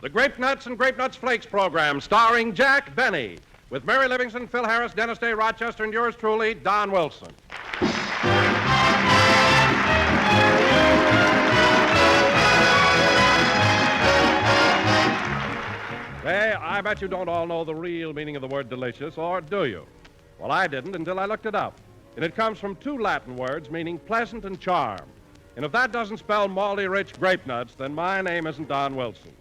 The Grape Nuts and Grape Nuts Flakes program, starring Jack Benny, with Mary Livingston, Phil Harris, Dennis Day Rochester, and yours truly, Don Wilson. Hey, I bet you don't all know the real meaning of the word delicious, or do you? Well, I didn't until I looked it up. And it comes from two Latin words meaning pleasant and charm. And if that doesn't spell malty rich grape nuts, then my name isn't Don Wilson.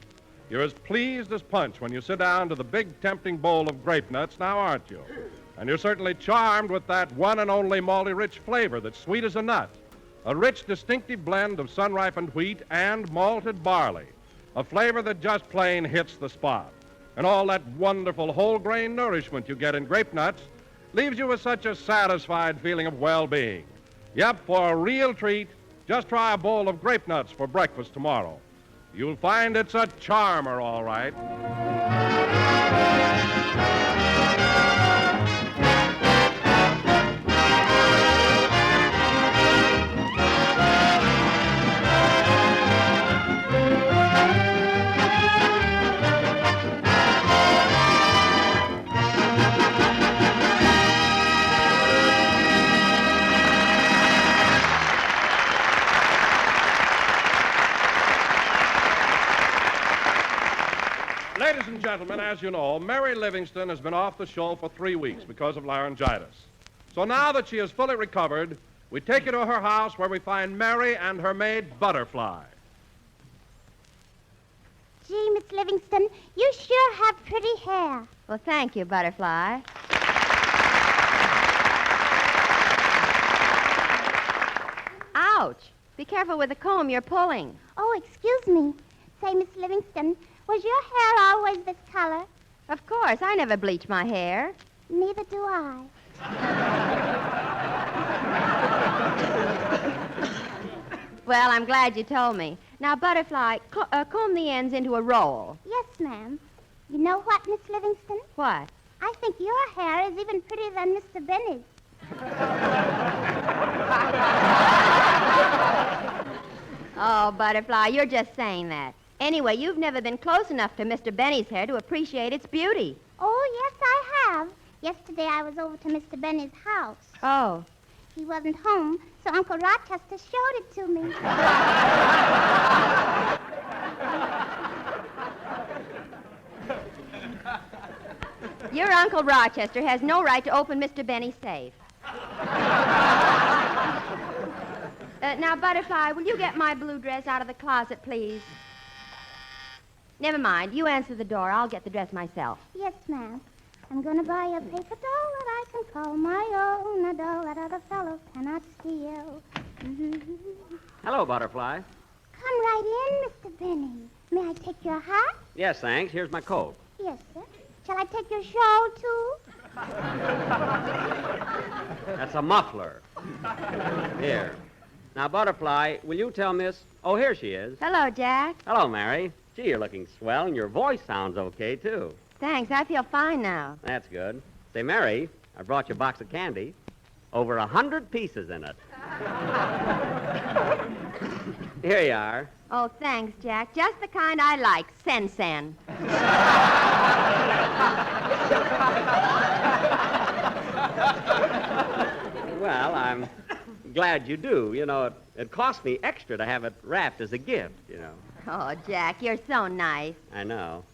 You're as pleased as punch when you sit down to the big tempting bowl of grape nuts, now aren't you? And you're certainly charmed with that one and only malty rich flavor that's sweet as a nut. A rich, distinctive blend of sun-ripened wheat and malted barley. A flavor that just plain hits the spot. And all that wonderful whole grain nourishment you get in grape nuts leaves you with such a satisfied feeling of well-being. Yep, for a real treat, just try a bowl of grape nuts for breakfast tomorrow. You'll find it's a charmer, all right. Ladies and gentlemen, as you know, Mary Livingston has been off the show for 3 weeks because of laryngitis. So now that she is fully recovered, we take you to her house where we find Mary and her maid, Butterfly. Gee, Miss Livingston, you sure have pretty hair. Well, thank you, Butterfly. Ouch! Be careful with the comb you're pulling. Oh, excuse me. Say, Miss Livingston, was your hair always this color? Of course, I never bleach my hair. Neither do I. Well, I'm glad you told me. Now, Butterfly, comb the ends into a roll. Yes, ma'am. You know what, Miss Livingston? What? I think your hair is even prettier than Mr. Benny's. Oh, Butterfly, you're just saying that. Anyway, you've never been close enough to Mr. Benny's hair to appreciate its beauty. Oh, yes, I have. Yesterday I was over to Mr. Benny's house. Oh. He wasn't home, so Uncle Rochester showed it to me. Your Uncle Rochester has no right to open Mr. Benny's safe. Now, Butterfly, will you get my blue dress out of the closet, please? Never mind. You answer the door. I'll get the dress myself. Yes, ma'am. I'm going to buy a paper doll that I can call my own, a doll that other fellows cannot steal. Hello, Butterfly. Come right in, Mr. Benny. May I take your hat? Yes, thanks. Here's my coat. Yes, sir. Shall I take your shawl, too? That's a muffler. Here. Now, Butterfly, will you tell Miss... Oh, here she is. Hello, Jack. Hello, Mary. Gee, you're looking swell, and your voice sounds okay, too. Thanks. I feel fine now. That's good. Say, Mary, I brought you a box of candy. Over 100 pieces in it. Here you are. Oh, thanks, Jack. Just the kind I like. Sen. Well, I'm glad you do. You know, it cost me extra to have it wrapped as a gift, you know. Oh, Jack, you're so nice. I know.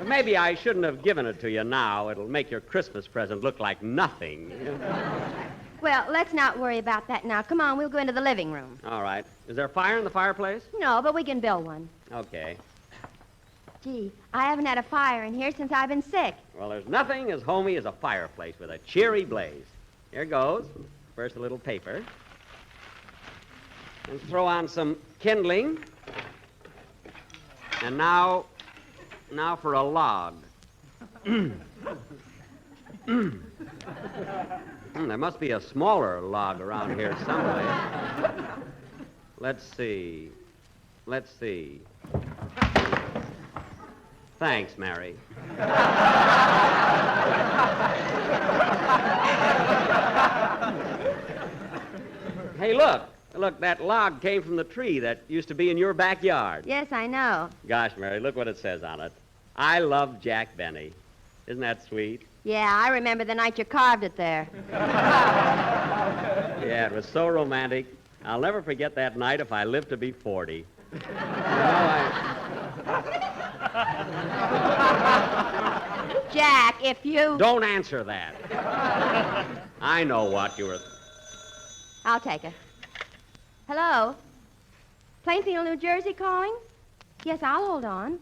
Maybe I shouldn't have given it to you now. It'll make your Christmas present look like nothing. Well, let's not worry about that now. Come on, we'll go into the living room. All right. Is there a fire in the fireplace? No, but we can build one. Okay. Gee, I haven't had a fire in here since I've been sick. Well, there's nothing as homey as a fireplace with a cheery blaze. Here goes. First, a little paper. And throw on some kindling. And now for a log. There must be a smaller log around here somewhere. Let's see. Thanks, Mary. Hey, look. Look, that log came from the tree that used to be in your backyard. Yes, I know. Gosh, Mary, look what it says on it. I love Jack Benny. Isn't that sweet? Yeah, I remember the night you carved it there. Yeah, it was so romantic. I'll never forget that night if I live to be 40. You know, Jack, if you... Don't answer that. I know what you were... I'll take it. Hello? Plainfield, New Jersey calling? Yes, I'll hold on.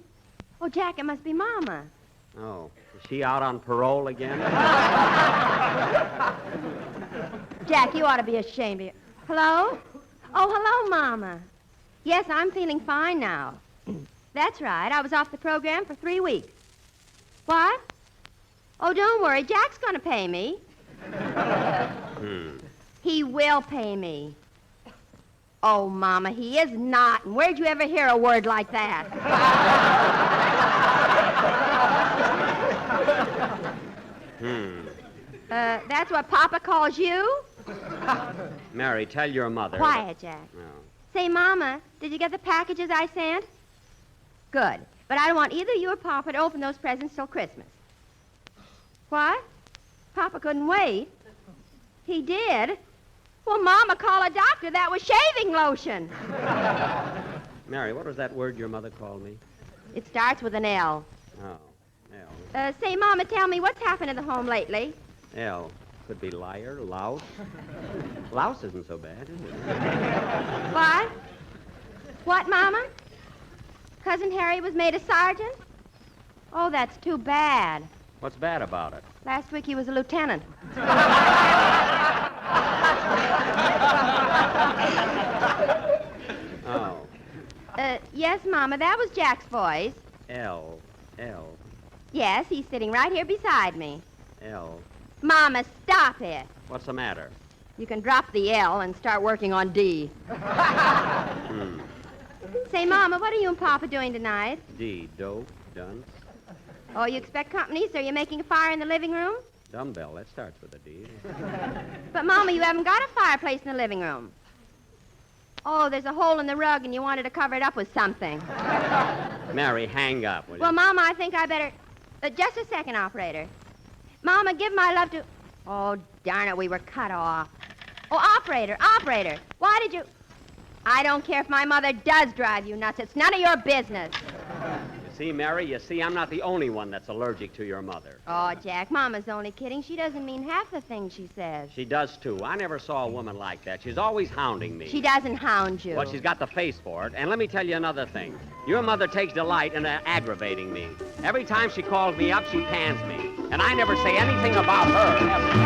Oh, Jack, it must be Mama. Oh, is she out on parole again? Jack, you ought to be ashamed of you. Hello? Oh, hello, Mama. Yes, I'm feeling fine now. That's right. I was off the program for 3 weeks. What? Oh, don't worry. Jack's going to pay me. He will pay me. Oh, Mama, he is not. And where'd you ever hear a word like that? That's what Papa calls you? Mary, tell your mother. Quiet, Jack. No. Say, Mama, did you get the packages I sent? Good. But I don't want either you or Papa to open those presents till Christmas. What? Papa couldn't wait. He did? Well, Mama, call a doctor. That was shaving lotion. Mary, what was that word your mother called me? It starts with an L. Oh, L. Say, Mama, tell me, what's happened in the home lately? L. Could be liar, louse. Louse isn't so bad, is it? What? What, Mama? Cousin Harry was made a sergeant? Oh, that's too bad. What's bad about it? Last week he was a lieutenant. Oh. Yes, Mama, that was Jack's voice. L. Yes, he's sitting right here beside me. L. Mama, stop it. What's the matter? You can drop the L and start working on D. Say, Mama, what are you and Papa doing tonight? D. Dope. Dunce. Oh, you expect company, so you're making a fire in the living room? Dumbbell. That starts with a D. But, Mama, you haven't got a fireplace in the living room. Oh, there's a hole in the rug, and you wanted to cover it up with something. Mary, hang up, will you? Well, Mama, I think I better... just a second, operator. Mama, give my love to... Oh, darn it, we were cut off. Oh, operator, why did you... I don't care if my mother does drive you nuts. It's none of your business. See, Mary, I'm not the only one that's allergic to your mother. Oh, Jack, Mama's only kidding. She doesn't mean half the things she says. She does, too. I never saw a woman like that. She's always hounding me. She doesn't hound you. Well, she's got the face for it. And let me tell you another thing. Your mother takes delight in aggravating me. Every time she calls me up, she pans me. And I never say anything about her, ever.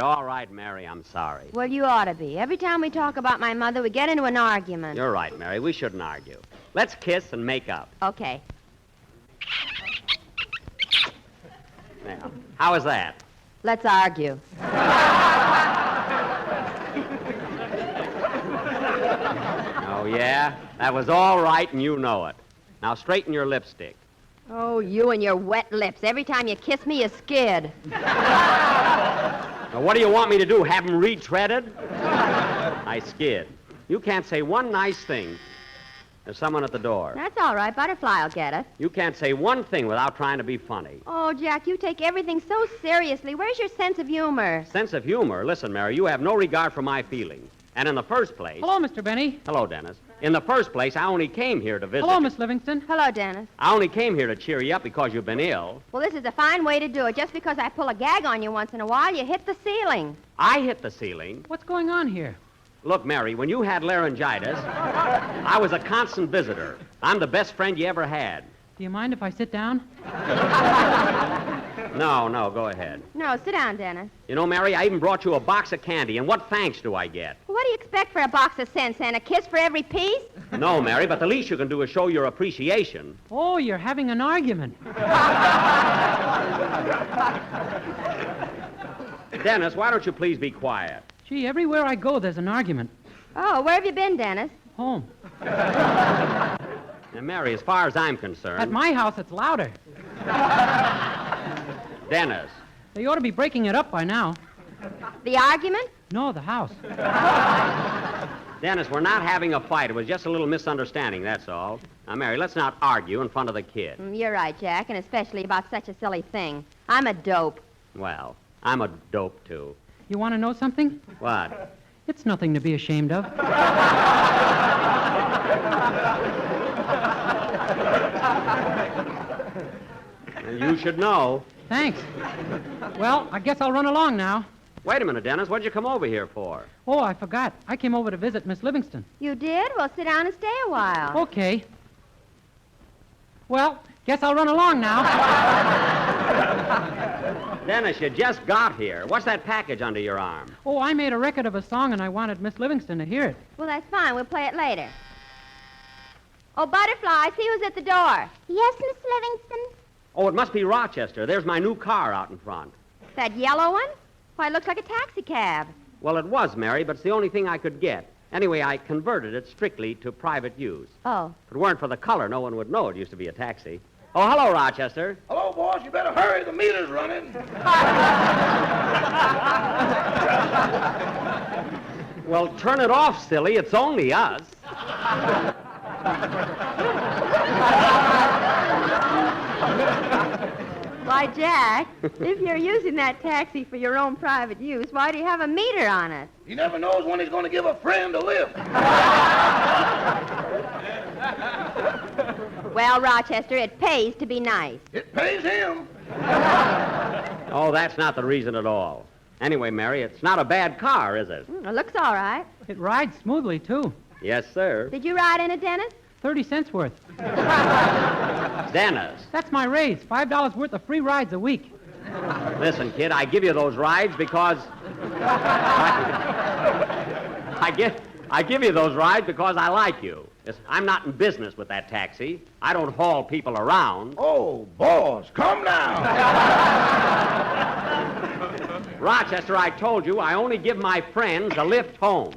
All right, Mary, I'm sorry. Well, you ought to be. Every time we talk about my mother, we get into an argument. You're right, Mary. We shouldn't argue. Let's kiss and make up. Okay. Now, how is that? Let's argue. Oh, yeah? That was all right, and you know it. Now straighten your lipstick. Oh, you and your wet lips. Every time you kiss me, you skid. Now, what do you want me to do, have them retreaded? I skid. You can't say one nice thing. There's someone at the door. That's all right. Butterfly will get it. You can't say one thing without trying to be funny. Oh, Jack, you take everything so seriously. Where's your sense of humor? Sense of humor? Listen, Mary, you have no regard for my feelings. And in the first place... Hello, Mr. Benny. Hello, Dennis. In the first place, I only came here to visit. Hello, Miss Livingston. Hello, Dennis. I only came here to cheer you up because you've been ill. Well, this is a fine way to do it. Just because I pull a gag on you once in a while, you hit the ceiling. I hit the ceiling. What's going on here? Look, Mary, when you had laryngitis, I was a constant visitor. I'm the best friend you ever had. Do you mind if I sit down? No, go ahead. No, sit down, Dennis. You know, Mary, I even brought you a box of candy, and what thanks do I get? Well, what do you expect for a box of cents, and a kiss for every piece? No, Mary, but the least you can do is show your appreciation. Oh, you're having an argument. Dennis, why don't you please be quiet? Gee, everywhere I go, there's an argument. Oh, where have you been, Dennis? Home. And Mary, as far as I'm concerned... At my house, it's louder. Dennis. They ought to be breaking it up by now. The argument? No, the house. Dennis, we're not having a fight. It was just a little misunderstanding, that's all. Now, Mary, let's not argue in front of the kid. You're right, Jack, and especially about such a silly thing. I'm a dope. Well, I'm a dope, too. You want to know something? What? It's nothing to be ashamed of. And you should know. Thanks. Well, I guess I'll run along now. Wait a minute, Dennis. What'd you come over here for? Oh, I forgot. I came over to visit Miss Livingston. You did? Well, sit down and stay a while. Okay. Well, guess I'll run along now. Dennis, you just got here. What's that package under your arm? Oh, I made a record of a song, and I wanted Miss Livingston to hear it. Well, that's fine. We'll play it later. Oh, Butterfly, see who's at the door. Yes, Miss Livingston? Oh, it must be Rochester. There's my new car out in front. That yellow one? Why, it looks like a taxi cab. Well, it was, Mary, but it's the only thing I could get. Anyway, I converted it strictly to private use. Oh. If it weren't for the color, no one would know it used to be a taxi. Oh, hello, Rochester. Hello, boss. You better hurry. The meter's running. Well, turn it off, silly. It's only us. Why, Jack, if you're using that taxi for your own private use, why do you have a meter on it? He never knows when he's going to give a friend a lift. Well, Rochester, it pays to be nice. It pays him. Oh, that's not the reason at all. Anyway, Mary, it's not a bad car, is it? It looks all right. It rides smoothly, too. Yes, sir. Did you ride in it, Dennis? 30 cents worth. Dennis, That's my raise. $5 worth of free rides a week. listen, kid, I give you those rides because... I give you those rides because I like you. I'm not in business with that taxi. I don't haul people around. Oh, boss, come now. Rochester, I told you I only give my friends a lift home.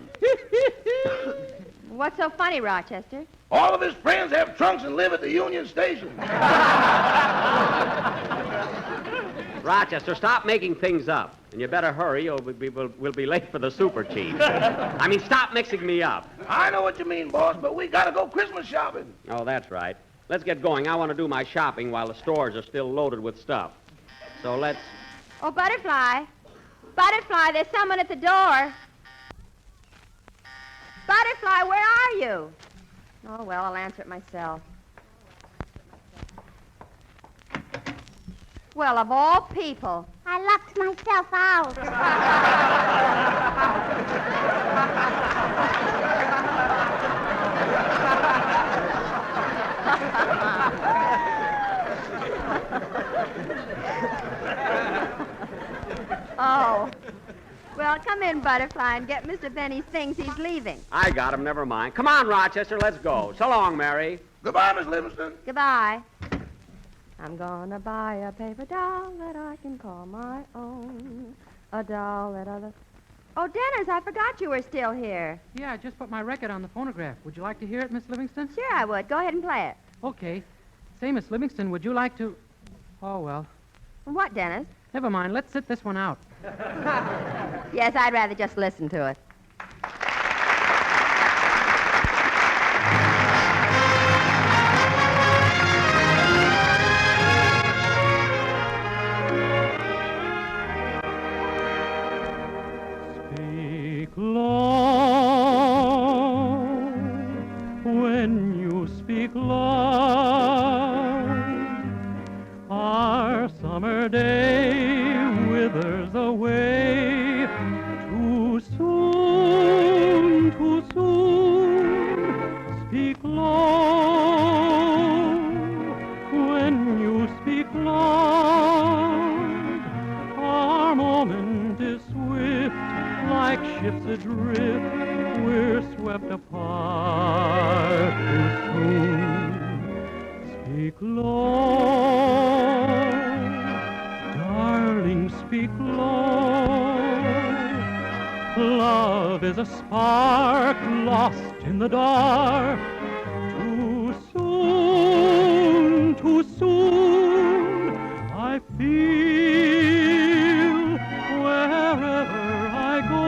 What's so funny, Rochester? All of his friends have trunks and live at the Union Station. Rochester, stop making things up. And you better hurry or we'll be late for the super chief. I mean, stop mixing me up. I know what you mean, boss, but we got to go Christmas shopping. Oh, that's right. Let's get going. I want to do my shopping while the stores are still loaded with stuff. So let's... Oh, Butterfly. Butterfly, there's someone at the door. Butterfly, where are you? Oh, well, I'll answer it myself. Well, of all people. I locked myself out. Oh. Well, come in, Butterfly, and get Mr. Benny's things. He's leaving. I got him, never mind. Come on, Rochester, let's go. So long, Mary. Goodbye, Miss Livingston. Goodbye. I'm gonna buy a paper doll that I can call my own. A doll that other... Oh, Dennis, I forgot you were still here. Yeah, I just put my record on the phonograph. Would you like to hear it, Miss Livingston? Sure I would. Go ahead and play it. Okay. Say, Miss Livingston, would you like to... Oh, well. What, Dennis? Never mind. Let's sit this one out. Yes, I'd rather just listen to it. Speak low when you speak low. Our summer day withers away too soon, too soon. Speak low when you speak loud. Our moment is swift, like ships adrift. We're swept apart too soon. Speak low, darling, speak low. Love is a spark lost in the dark. Too soon, too soon. I feel wherever I go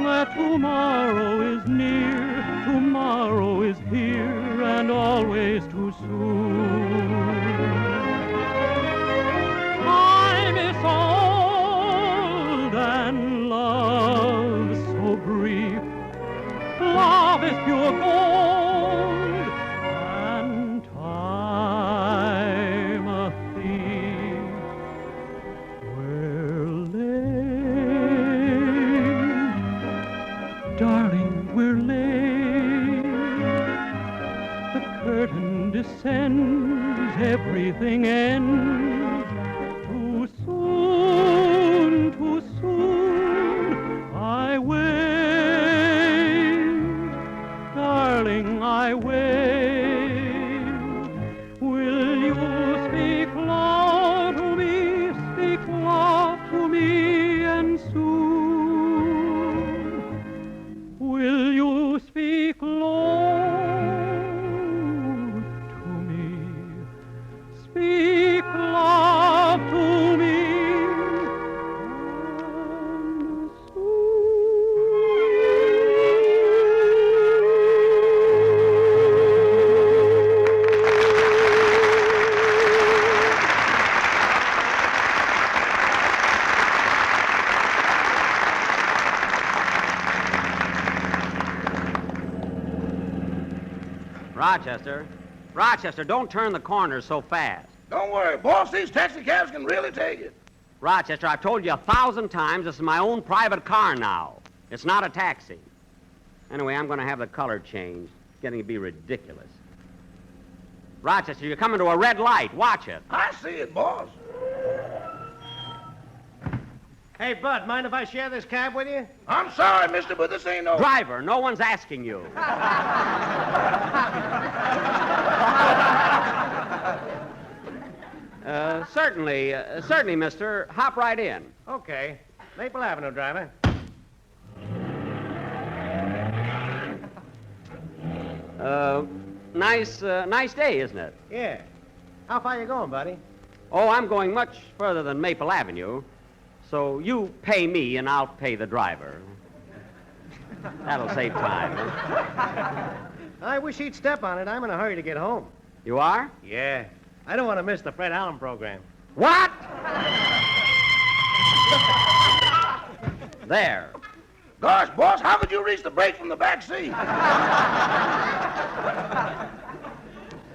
that tomorrow is near, tomorrow is here, and always too soon. I miss old and love so brief. Love is pure gold, and time a thief. We're late, darling, we're late. The curtain descends, everything ends. Too soon, too soon. I wait, darling, I wait. Will you speak loud to me, speak loud to me, and soon? Will you speak loud to me, speak loud to me, and Rochester, don't turn the corners so fast. Don't worry, boss. These taxi cabs can really take it. Rochester, I've told you 1,000 times this is my own private car now. It's not a taxi. Anyway, I'm going to have the color changed. It's getting to be ridiculous. Rochester, you're coming to a red light. Watch it. I see it, boss. Hey, Bud, mind if I share this cab with you? I'm sorry, mister, but this ain't no... Driver, no one's asking you. Certainly, mister. Hop right in. Okay. Maple Avenue, driver. Nice day, isn't it? Yeah. How far you going, buddy? Oh, I'm going much further than Maple Avenue. So you pay me and I'll pay the driver. That'll save time. I wish he'd step on it. I'm in a hurry to get home. You are? Yeah. I don't want to miss the Fred Allen program. What? There. Gosh, boss, how could you reach the brake from the back seat?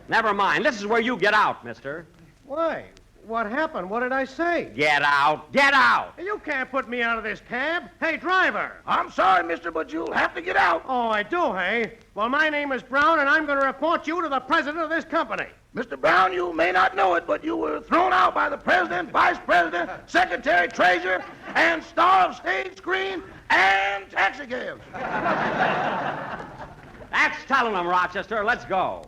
Never mind. This is where you get out, mister. Why? What happened? What did I say? Get out. Get out. You can't put me out of this cab. Hey, driver. I'm sorry, mister, but you'll have to get out. Oh, I do, hey? Well, my name is Brown, and I'm going to report you to the president of this company. Mr. Brown, you may not know it, but you were thrown out by the president, vice president, secretary, treasurer, and star of stage, screen, and taxi cabs. That's telling them, Rochester. Let's go.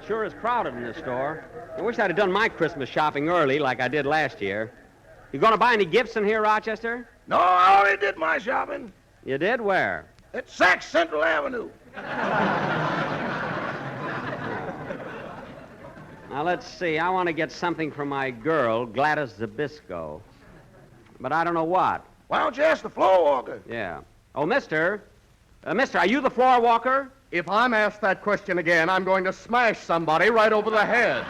sure is crowded in this store. I wish I'd have done my Christmas shopping early like I did last year. You going to buy any gifts in here, Rochester? No, I already did my shopping. You did? Where? At Saks Central Avenue. Now, let's see. I want to get something for my girl, Gladys Zabisco. But I don't know what. Why don't you ask the floor walker? Yeah. Oh, mister, are you the floor walker? If I'm asked that question again, I'm going to smash somebody right over the head.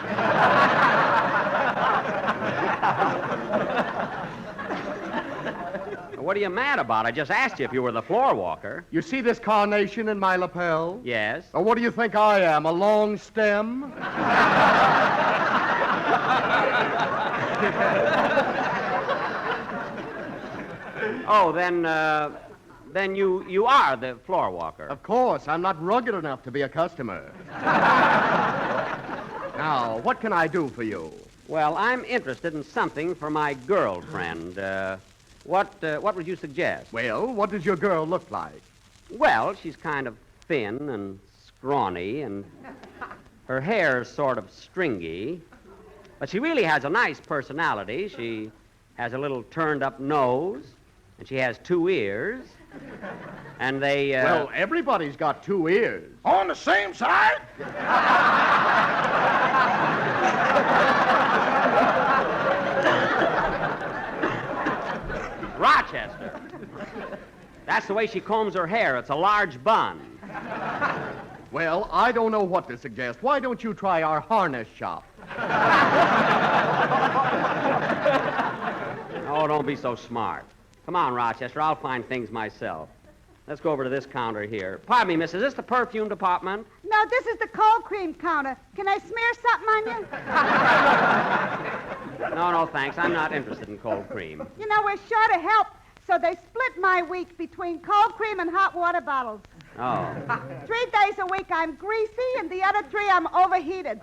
What are you mad about? I just asked you if you were the floor walker. You see this carnation in my lapel? Yes. Or what do you think I am, a long stem? Oh, then you are the floor walker. Of course, I'm not rugged enough to be a customer. Now, what can I do for you? Well, I'm interested in something for my girlfriend. What would you suggest? Well, what does your girl look like? Well, she's kind of thin and scrawny, and her hair's sort of stringy. But she really has a nice personality. She has a little turned-up nose, and she has 2 ears. And they, Well, everybody's got 2 ears. On the same side? Rochester. That's the way she combs her hair. It's a large bun. Well, I don't know what to suggest. Why don't you try our harness shop? Oh, don't be so smart. Come on, Rochester. I'll find things myself. Let's go over to this counter here. Pardon me, miss. Is this the perfume department? No, this is the cold cream counter. Can I smear something on you? No, thanks. I'm not interested in cold cream. You know, we're short of help, so they split my week between cold cream and hot water bottles. Oh. 3 days a week I'm greasy, and the other 3 I'm overheated.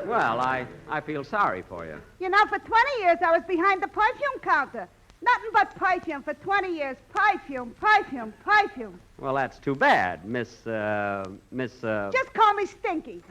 Well, I feel sorry for you. You know, for 20 years I was behind the perfume counter. Nothing but perfume for 20 years. Perfume, perfume, perfume. Well, that's too bad, Miss. Just call me Stinky.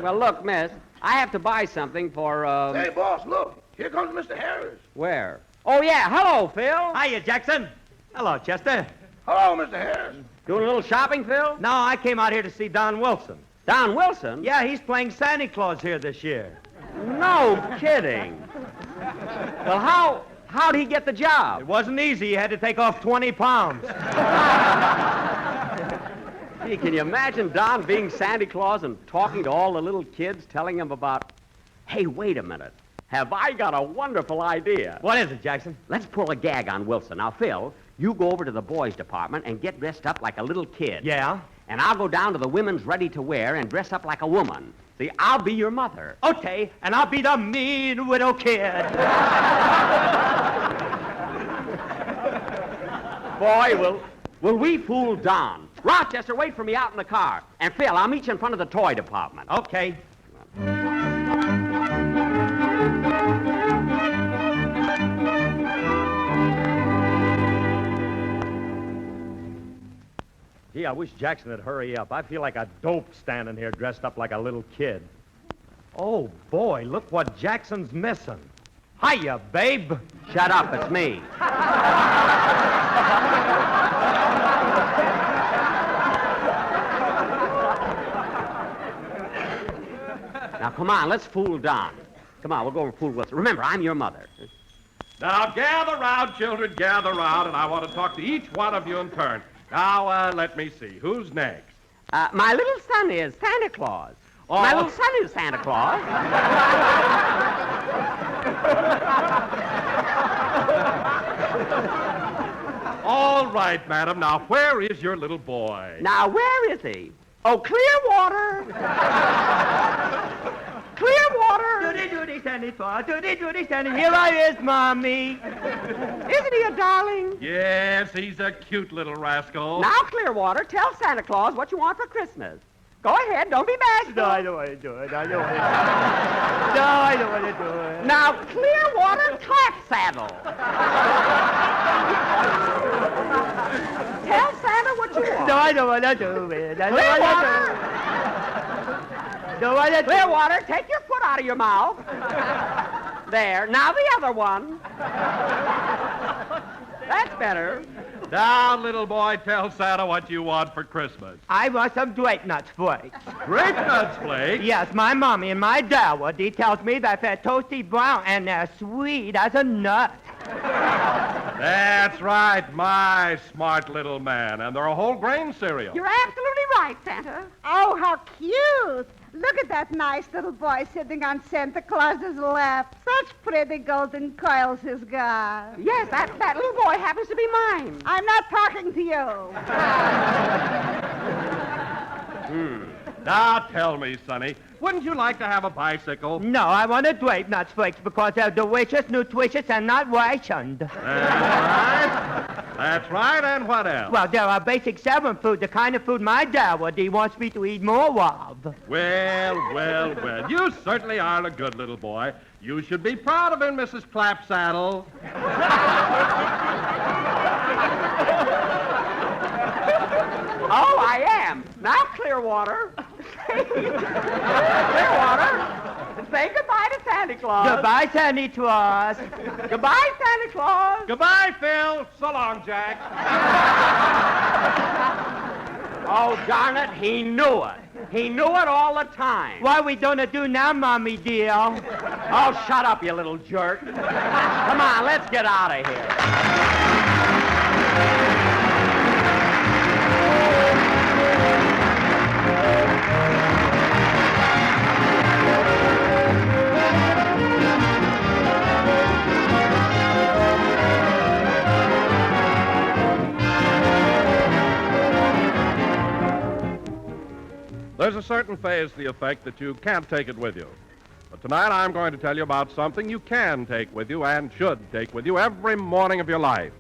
Well, look, miss, I have to buy something for, Hey, boss, look. Here comes Mr. Harris. Where? Oh, yeah. Hello, Phil. Hiya, Jackson. Hello, Chester. Hello, Mr. Harris. Doing a little shopping, Phil? No, I came out here to see Don Wilson. Don Wilson? Yeah, he's playing Santa Claus here this year. No kidding. Well, how'd he get the job? It wasn't easy. He had to take off 20 pounds. Gee, can you imagine Don being Santa Claus and talking to all the little kids, telling them about, hey, wait a minute. Have I got a wonderful idea? What is it, Jackson? Let's pull a gag on Wilson. Now, Phil, you go over to the boys' department and get dressed up like a little kid. Yeah? And I'll go down to the women's ready-to-wear and dress up like a woman. See, I'll be your mother. Okay, and I'll be the mean widow kid. Boy, will we fool Don. Rochester, wait for me out in the car. And Phil, I'll meet you in front of the toy department. Okay. Gee, I wish Jackson would hurry up. I feel like a dope standing here dressed up like a little kid. Oh, boy, look what Jackson's missing. Hiya, babe. Shut up, it's me. Now, come on, let's fool Don. Come on, we'll go over and fool Wilson. Remember, I'm your mother. Now, gather round, children, gather round, and I want to talk to each one of you in turn. Now, let me see. Who's next? My little son is Santa Claus. Oh. My little son is Santa Claus. All right, madam. Now, where is your little boy? Now, where is he? Oh, Clearwater. Clearwater. Doody, Santa Claus. Doody, Santa. Here I is, Mommy. Isn't he a darling? Yes, he's a cute little rascal. Now, Clearwater, tell Santa Claus what you want for Christmas. Go ahead, don't be bashful. No, I don't want to do it. I don't want to do it. No, I don't want to do it. Now, Clearwater, clap saddle. Tell Santa what No, I don't want to do it. I don't want to do it. No, I don't. Clearwater, take your foot out of your mouth. There. Now the other one. That's better. Now, little boy, tell Santa what you want for Christmas. I want some grape nuts flakes. Grape nuts flakes? Yes, my mommy and my dad tells me that they're toasty brown and they're sweet as a nut. That's right, my smart little man. And they're a whole grain cereal. You're absolutely right, Santa. Oh, how cute. Look at that nice little boy sitting on Santa Claus's lap. Such pretty golden coils he's got. Yes, that little boy happens to be mine. I'm not talking to you. Now tell me, Sonny, wouldn't you like to have a bicycle? No, I want a grape nuts flakes because they're delicious, nutritious, and not rationed. That's right. That's right, and what else? Well, there are basic 7 food, the kind of food my dad wants me to eat more of. Well. You certainly are a good little boy. You should be proud of him, Mrs. Clapsaddle. Oh, I am. Now, Clearwater. Clearwater, say goodbye to Santa Claus. Goodbye, Santa Claus. Goodbye, Santa Claus. Goodbye, Phil. So long, Jack. Oh, darn it, he knew it. He knew it all the time. What are we gonna do now, Mommy dear? Oh, shut up, you little jerk. Come on, let's get out of here. There's a certain phase to the effect that you can't take it with you. But tonight I'm going to tell you about something you can take with you and should take with you every morning of your life.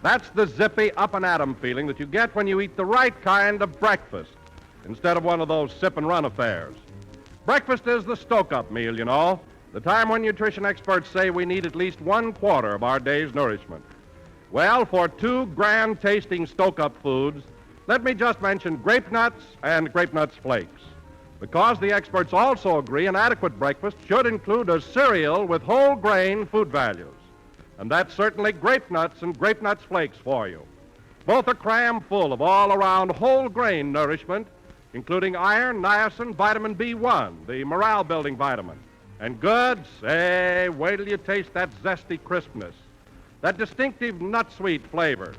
That's the zippy up-and-atom feeling that you get when you eat the right kind of breakfast instead of one of those sip-and-run affairs. Breakfast is the stoke-up meal, you know, the time when nutrition experts say we need at least 1/4 of our day's nourishment. Well, for 2 grand-tasting stoke-up foods, let me just mention grape nuts and grape nuts flakes. Because the experts also agree an adequate breakfast should include a cereal with whole grain food values. And that's certainly grape nuts and grape nuts flakes for you. Both are cram full of all-around whole grain nourishment, including iron, niacin, vitamin B1, the morale-building vitamin. And good, say, wait till you taste that zesty crispness, that distinctive nut-sweet flavor.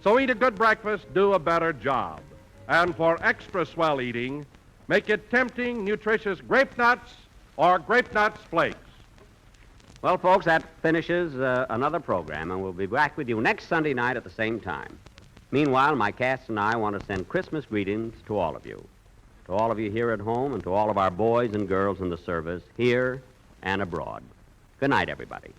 So eat a good breakfast, do a better job. And for extra swell eating, make it tempting, nutritious grape nuts or grape nuts flakes. Well, folks, that finishes another program, and we'll be back with you next Sunday night at the same time. Meanwhile, my cast and I want to send Christmas greetings to all of you. To all of you here at home and to all of our boys and girls in the service, here and abroad. Good night, everybody.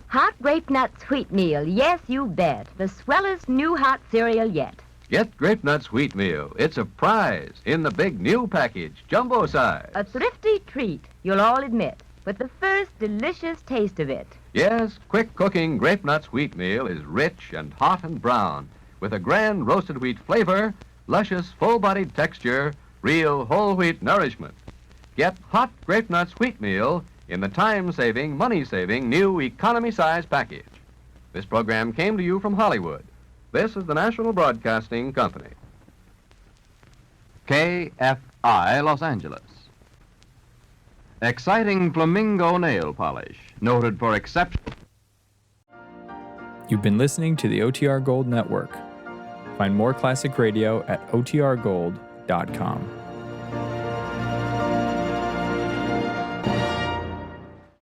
Hot grape nut sweet meal, yes, you bet. The swellest new hot cereal yet. Get Grape Nuts Wheat Meal. It's a prize in the big new package, jumbo size. A thrifty treat, you'll all admit, with the first delicious taste of it. Yes, quick cooking Grape Nuts Wheat Meal is rich and hot and brown, with a grand roasted wheat flavor, luscious full-bodied texture, real whole wheat nourishment. Get hot Grape Nuts Wheat Meal in the time-saving, money-saving new economy-size package. This program came to you from Hollywood. This is the National Broadcasting Company. KFI, Los Angeles. Exciting flamingo nail polish, noted for exceptional... You've been listening to the OTR Gold Network. Find more classic radio at otrgold.com.